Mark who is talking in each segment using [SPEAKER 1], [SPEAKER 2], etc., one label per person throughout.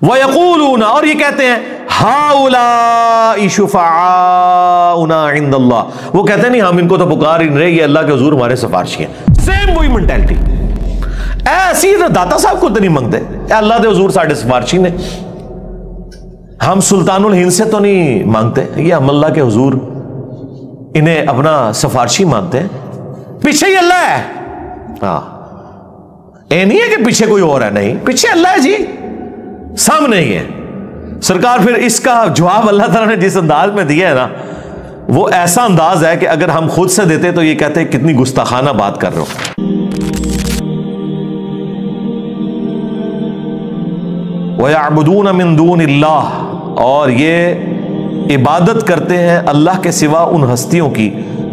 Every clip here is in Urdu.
[SPEAKER 1] وَيَقُولُونَ اور یہ کہتے ہیں هَؤُلَاءِ شُفَعَاؤُنَا عِندَ اللَّهِ، وہ کہتے ہیں نہیں ہم ان کو تو پکار ہی نہیں رہے، یہ اللہ کے حضور ہمارے سفارشی ہیں. سیم وہی مینٹیلٹی. ایسی داتا صاحب کو تو نہیں منگتے، اے اللہ کے حضور ساڈے سفارشی نے، ہم سلطان الہند سے تو نہیں مانگتے، یہ ہم اللہ کے حضور انہیں اپنا سفارشی مانتے ہیں. پیچھے ہی اللہ ہے. ہاں اے نہیں ہے کہ پیچھے کوئی اور ہے، نہیں، پیچھے اللہ ہے جی، سامنے ہی ہے. سرکار پھر اس کا جواب اللہ تعالیٰ نے جس انداز میں دیا ہے نا، وہ ایسا انداز ہے کہ اگر ہم خود سے دیتے تو یہ کہتے ہیں کتنی گستاخانہ بات کر رہے ہو. وَيَعْبُدُونَ مِن دُونِ اللَّهِ، اور یہ عبادت کرتے ہیں اللہ کے سوا ان ہستیوں کی،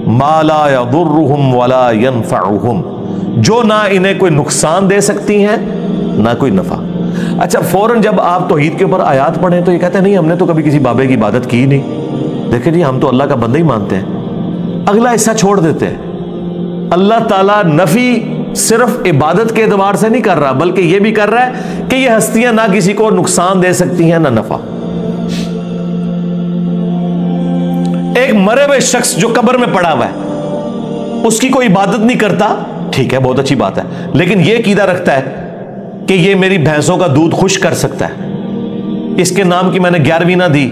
[SPEAKER 1] مَا لَا يَضُرُّهُمْ وَلَا يَنْفَعُهُمْ، جو نہ انہیں کوئی نقصان دے سکتی ہیں نہ کوئی نفع. اچھا فوراً جب آپ توحید کے اوپر آیات پڑھیں تو یہ کہتے ہیں نہیں ہم نے تو کبھی کسی بابے کی عبادت کی نہیں. دیکھیں جی ہم تو اللہ کا بندہ ہی مانتے ہیں. اگلا حصہ چھوڑ دیتے ہیں. اللہ تعالیٰ نفی صرف عبادت کے اعتبار سے نہیں کر رہا، بلکہ یہ بھی کر رہا ہے کہ یہ ہستیاں نہ کسی کو نقصان دے سکتی ہیں نہ نفع. ایک مرے ہوئے شخص جو قبر میں پڑا ہوا ہے، اس کی کوئی عبادت نہیں کرتا، ٹھیک ہے بہت اچھی بات ہے، لیکن یہ عقیدہ رکھتا ہے کہ یہ میری بھینسوں کا دودھ خشک کر سکتا ہے، اس کے نام کی میں نے 11ویں نہ دی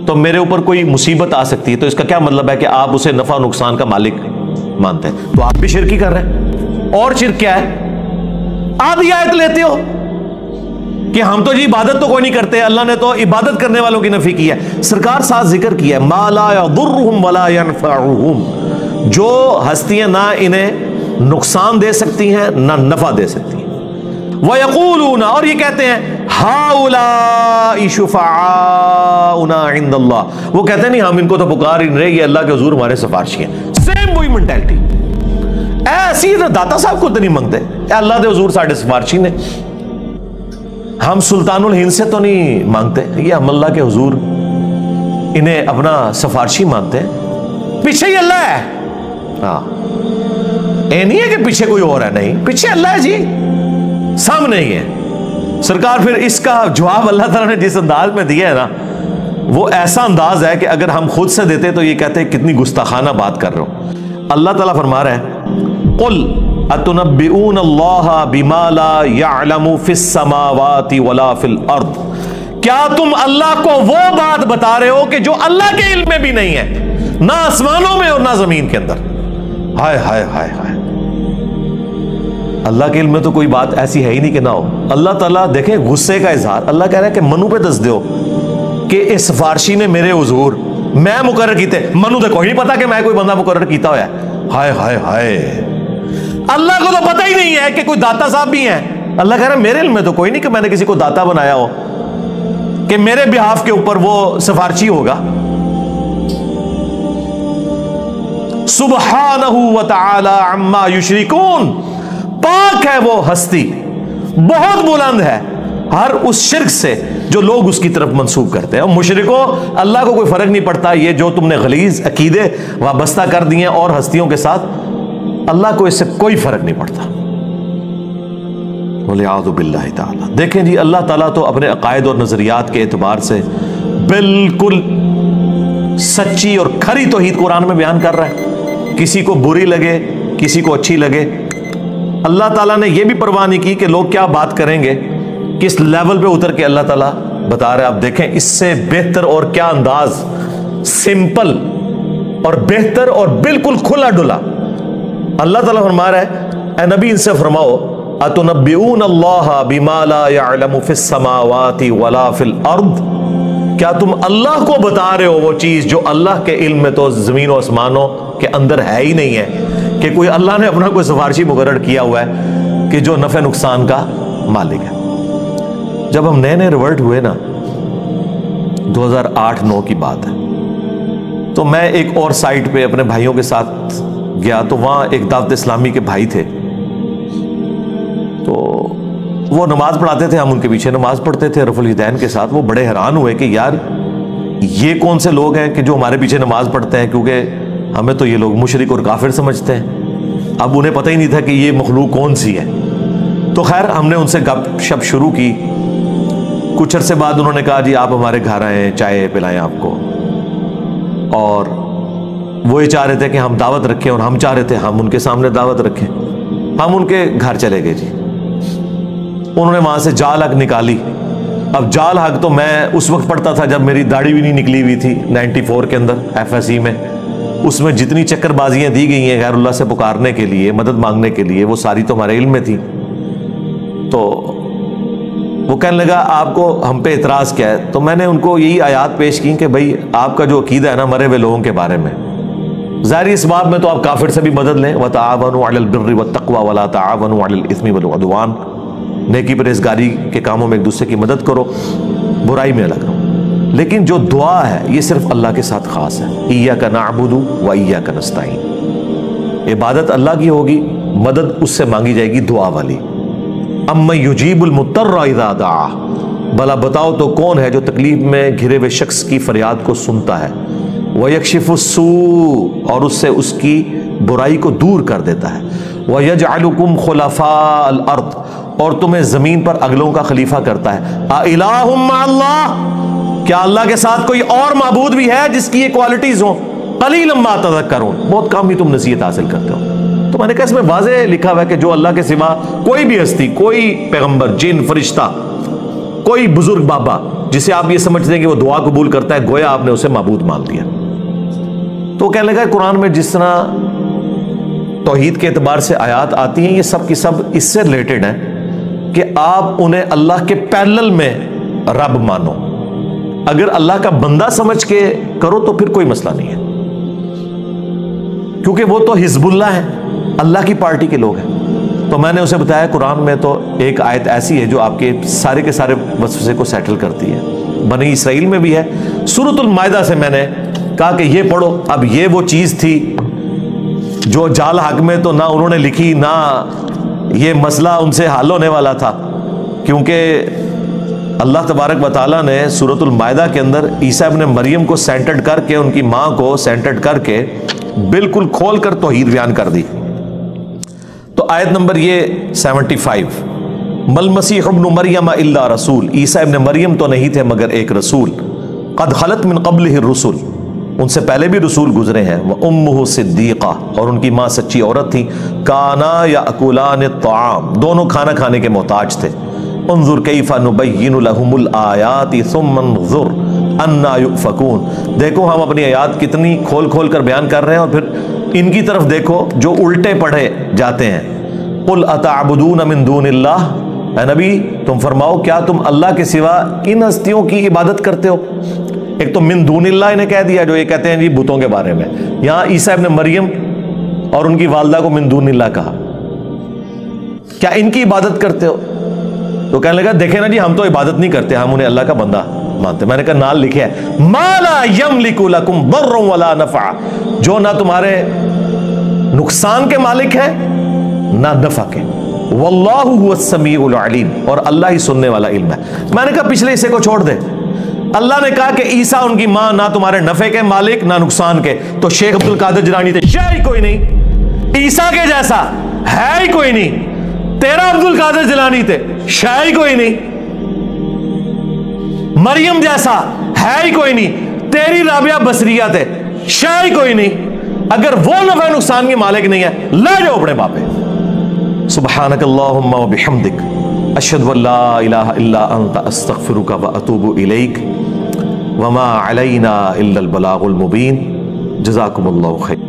[SPEAKER 1] تو میرے اوپر کوئی مصیبت آ سکتی ہے. تو اس کا کیا مطلب ہے کہ آپ اسے نفع و نقصان کا مالک مانتے ہیں، تو آپ بھی شرک ہی کر رہے ہیں. اور شرک کیا ہے؟ آدھی آیت لیتے ہو کہ ہم تو جی عبادت تو کوئی نہیں کرتے، اللہ نے تو عبادت کرنے والوں کی نفی کی ہے. سرکار ساتھ ذکر کیا ہے مَا لَا يَضُرُّهُمْ وَلَا يَنْفَعُهُمْ، جو ہستیاں نہ انہیں نقصان دے سکتی ہیں نہ نفع دے سکتی ہیں. وَيَقُولُونَ اور یہ کہتے ہیں هَؤُلَاءِ شُفَعَاؤُنَا عِندَ اللَّهِ، وہ کہتے ہیں نہیں ہم ان کو تو پکار ہی نہیں رہے، یہ اللہ کے حضور ہمارے سفارشی ہیں. سیم وہی مینٹیلٹی. ایسی داتا صاحب کو تو نہیں منگتے، اے اللہ کے حضور ساڈے سفارشی نے، ہم سلطان الہند سے تو نہیں مانگتے، یہ ہم اللہ کے حضور انہیں اپنا سفارشی مانتے ہیں. پیچھے ہی اللہ ہے. ہاں اے نہیں ہے کہ پیچھے کوئی اور ہے، نہیں، پیچھے اللہ ہے جی، سامنے ہی ہے. سرکار پھر اس کا جواب اللہ تعالیٰ نے جس انداز میں دیا ہے نا، وہ ایسا انداز ہے کہ اگر ہم خود سے دیتے تو یہ کہتے ہیں کتنی گستاخانہ بات کر رہے ہو. اللہ تعالیٰ فرما رہا ہے قُلْ أَتُنَبِّئُونَ اللَّهَ بِمَا لَا يَعْلَمُ فِي السَّمَاوَاتِ وَلَا فِي الْأَرْضِ، کیا تم اللہ کو وہ بات بتا رہے ہو کہ جو اللہ کے علم میں بھی نہیں ہے، نہ آسمانوں میں اور نہ زمین کے اندر. ہائے ہائے ہائے ہائے، اللہ کے علم میں تو کوئی بات ایسی ہے ہی نہیں کہ نہ ہو. اللہ تعالیٰ دیکھیں غصے کا اظہار، اللہ کہہ رہا ہے کہ منو پہ دس دیو کہ اس سفارشی نے میرے حضور میں مقرر کیتے، منو تو کوئی نہیں پتا کہ میں کوئی بندہ مقرر کیتا ہوا ہے. ہائے ہائے ہائے، اللہ کو تو پتہ ہی نہیں ہے کہ کوئی داتا صاحب بھی ہیں. اللہ کہہ رہا ہے میرے علم میں تو کوئی نہیں کہ میں نے کسی کو داتا بنایا ہو کہ میرے بہاف کے اوپر وہ سفارشی ہوگا. سبحانہ وتعالی عما یشرکون، پاک ہے وہ ہستی، بہت بلند ہے ہر اس شرک سے جو لوگ اس کی طرف منسوب کرتے ہیں. اور مشرکوں اللہ کو کوئی فرق نہیں پڑتا، یہ جو تم نے غلیظ عقیدے وابستہ کر دیے اور ہستیوں کے ساتھ، اللہ کو اس سے کوئی فرق نہیں پڑتا. وَلِعَاذُ بِاللَّهِ تعالی. دیکھیں جی اللہ تعالیٰ تو اپنے عقائد اور نظریات کے اعتبار سے بالکل سچی اور کھری توحید قرآن میں بیان کر رہا ہے، کسی کو بری لگے کسی کو اچھی لگے. اللہ تعالیٰ نے یہ بھی پرواہ نہیں کی کہ لوگ کیا بات کریں گے، کس لیول پہ اتر کے اللہ تعالیٰ بتا رہے ہیں. آپ دیکھیں اس سے بہتر اور کیا انداز، سمپل اور بہتر اور بالکل کھلا ڈلا. اللہ تعالیٰ فرما رہا ہے اے نبی ان سے فرماؤ اتنبئون اللہ بما لا يعلم فی السماوات ولا فی الارض، کیا تم اللہ کو بتا رہے ہو وہ چیز جو اللہ کے علم میں تو زمین و آسمانوں کے اندر ہے ہی نہیں ہے، کہ کوئی اللہ نے اپنا کوئی سفارشی مقرر کیا ہوا ہے کہ جو نفع نقصان کا مالک ہے. جب ہم نئے نئے ریورٹ ہوئے نا، 2008-9 کی بات ہے، تو میں ایک اور سائٹ پہ اپنے بھائیوں کے ساتھ گیا، تو وہاں ایک دعوت اسلامی کے بھائی تھے، تو وہ نماز پڑھاتے تھے، ہم ان کے پیچھے نماز پڑھتے تھے رفع الیدین کے ساتھ. وہ بڑے حیران ہوئے کہ یار یہ کون سے لوگ ہیں کہ جو ہمارے پیچھے نماز پڑھتے ہیں، کیونکہ ہمیں تو یہ لوگ مشرک اور کافر سمجھتے ہیں. اب انہیں پتہ ہی نہیں تھا کہ یہ مخلوق کون سی ہے. تو خیر ہم نے ان سے گپ شپ شروع کی، کچھ عرصے بعد انہوں نے کہا جی آپ ہمارے گھر آئیں، چائے پلائیں آپ کو، اور وہ یہ چاہ رہے تھے کہ ہم دعوت رکھیں، اور ہم چاہ رہے تھے ہم ان کے سامنے دعوت رکھیں۔ ہم ان کے گھر چلے گئے جی، انہوں نے وہاں سے جال حق نکالی۔ اب جال حق تو میں اس وقت پڑھتا تھا جب میری داڑھی بھی نہیں نکلی ہوئی تھی، 94 کے اندر FSE میں۔ اس میں جتنی چکر بازیاں دی گئی ہیں غیر اللہ سے پکارنے کے لیے، مدد مانگنے کے لیے، وہ ساری تو ہمارے علم میں تھی۔ تو وہ کہنے لگا آپ کو ہم پہ اعتراض کیا ہے؟ تو میں نے ان کو یہی آیات پیش کی کہ بھائی آپ کا جو عقیدہ ہے نا مرے ہوئے لوگوں کے بارے میں، ظاہری اس باب میں تو آپ کافر سے بھی مدد لیں، وَتَعَاوَنُوا عَلَى الْبِرِّ وَالتَّقْوَى وَلَا تَعَاوَنُوا عَلَى الْإِثْمِ وَالْعُدْوَانِ، نیکی پرہیزگاری کے کاموں میں ایک دوسرے کی مدد کرو، برائی میں الگ رہو۔ لیکن جو دعا ہے یہ صرف اللہ کے ساتھ خاص ہے، إِيَّاكَ نَعْبُدُ وَإِيَّاكَ نَسْتَعِينُ، عبادت اللہ کی ہوگی، مدد اس سے مانگی جائے گی دعا والی۔ اَمَّن يُجِيبُ الْمُضْطَرَّ إِذَا دَعَاهُ، بھلا بتاؤ تو کون ہے جو تکلیف میں گھرے ہوئے شخص کی فریاد کو سنتا ہے، وَيَكْشِفُ السُّوءَ، اور اس سے اس کی برائی کو دور کر دیتا ہے، وَيَجْعَلُكُمْ خُلَفَاءَ الْأَرْضِ، اور تمہیں زمین پر اگلوں کا خلیفہ کرتا ہے۔ أَإِلَٰهٌ مَّعَ اللَّهِ، کیا اللہ کے ساتھ کوئی اور معبود بھی ہے جس کی یہ کوالٹیز ہوں؟ قَلِيلًا مَّا تَذَكَّرُونَ، بہت کم ہی تم نصیحت حاصل کرتے ہو۔ تو میں نے کہا اس میں واضح لکھا ہوا ہے کہ جو اللہ کے سوا کوئی بھی ہستی، کوئی پیغمبر، جن، فرشتہ، کوئی بزرگ بابا جسے آپ یہ سمجھتے ہیں کہ وہ دعا قبول کرتا ہے، گویا آپ نے اسے معبود مان لیا۔ تو کہنے لگا قرآن میں جس طرح توحید کے اعتبار سے آیات آتی ہیں یہ سب کی سب اس سے ریلیٹڈ ہیں کہ آپ انہیں اللہ کے پیرلل میں رب مانو۔ اگر اللہ کا بندہ سمجھ کے کرو تو پھر کوئی مسئلہ نہیں ہے، کیونکہ وہ تو حزب اللہ ہے، اللہ کی پارٹی کے لوگ ہیں۔ تو میں نے اسے بتایا قرآن میں تو ایک آیت ایسی ہے جو آپ کے سارے کے سارے وسوسے کو سیٹل کرتی ہے، بنی اسرائیل میں بھی ہے۔ سورۃ المائدہ سے میں نے کہا کہ یہ پڑھو، اب یہ وہ چیز تھی جو جال حق میں تو نہ انہوں نے لکھی، نہ یہ مسئلہ ان سے حل ہونے والا تھا، کیونکہ اللہ تبارک و تعالیٰ نے سورۃ المائدہ کے اندر عیسیٰ ابن مریم کو سینٹرڈ کر کے، ان کی ماں کو سینٹرڈ کر کے بالکل کھول کر توحید بیان کر دی۔ تو آیت نمبر یہ 75، مل مسیح ابن مریم الا رسول، عیسیٰ ابن مریم تو نہیں تھے مگر ایک رسول، قد خلت من قبلہ الرسل، ان سے پہلے بھی رسول گزرے ہیں، وامہ صدیقہ، اور ان کی ماں سچی عورت تھی، کانا یاکلان الطعام، دونوں کھانا کھانے کے محتاج تھے، انظر کیف نبین لہم الآیات ثم انظر انا یؤفکون، دیکھو ہم اپنی آیات کتنی کھول کھول کر بیان کر رہے ہیں، اور پھر ان کی طرف دیکھو جو الٹے پڑھے جاتے ہیں۔ قل اتعبدون من دون اللہ، اے نبی تم فرماؤ کیا تم اللہ کے سوا ان ہستیوں کی عبادت کرتے ہو؟ ایک تو من دون اللہ انہیں کہہ دیا جو یہ کہتے ہیں جی بتوں کے بارے میں، یہاں عیسیٰ ابن مریم اور ان کی والدہ کو من دون اللہ کہا، کیا ان کی عبادت کرتے ہو؟ تو کہنے لگا دیکھیں نا جی ہم تو عبادت نہیں کرتے، ہم انہیں اللہ کا بندہ مانتے۔ میں نے کہا نال لکھے ہے ما لا یملک لکم ضر ولا نفع، جو نہ تمہارے نقصان کے مالک ہے نہ نفع کے، واللہ هو السمیع العلیم، اور اللہ ہی سننے والا علم ہے۔ میں نے کہا پچھلے حصے کو چھوڑ دے، اللہ نے کہا کہ عیسیٰ ان کی ماں نہ تمہارے نفع کے مالک نہ نقصان کے، تو شیخ عبد القادر جیلانی تھے شے ہی کوئی نہیں، عیسیٰ کے جیسا ہے ہی کوئی نہیں، تیرا عبد القادر جیلانی تھے شے ہی کوئی نہیں، مریم جیسا ہے ہی کوئی نہیں، تیری رابعہ بصریہ تھے شے ہی کوئی نہیں، اگر وہ نفع نقصان کے مالک نہیں ہے لے جاؤ اپنے باپے۔ سبحانک اللہم و بحمدک، اشہد ان لا الہ الا انت، استغفرک و اتوب الیک، وما علینا الا البلاغ المبین، جزاکم اللہ خیر۔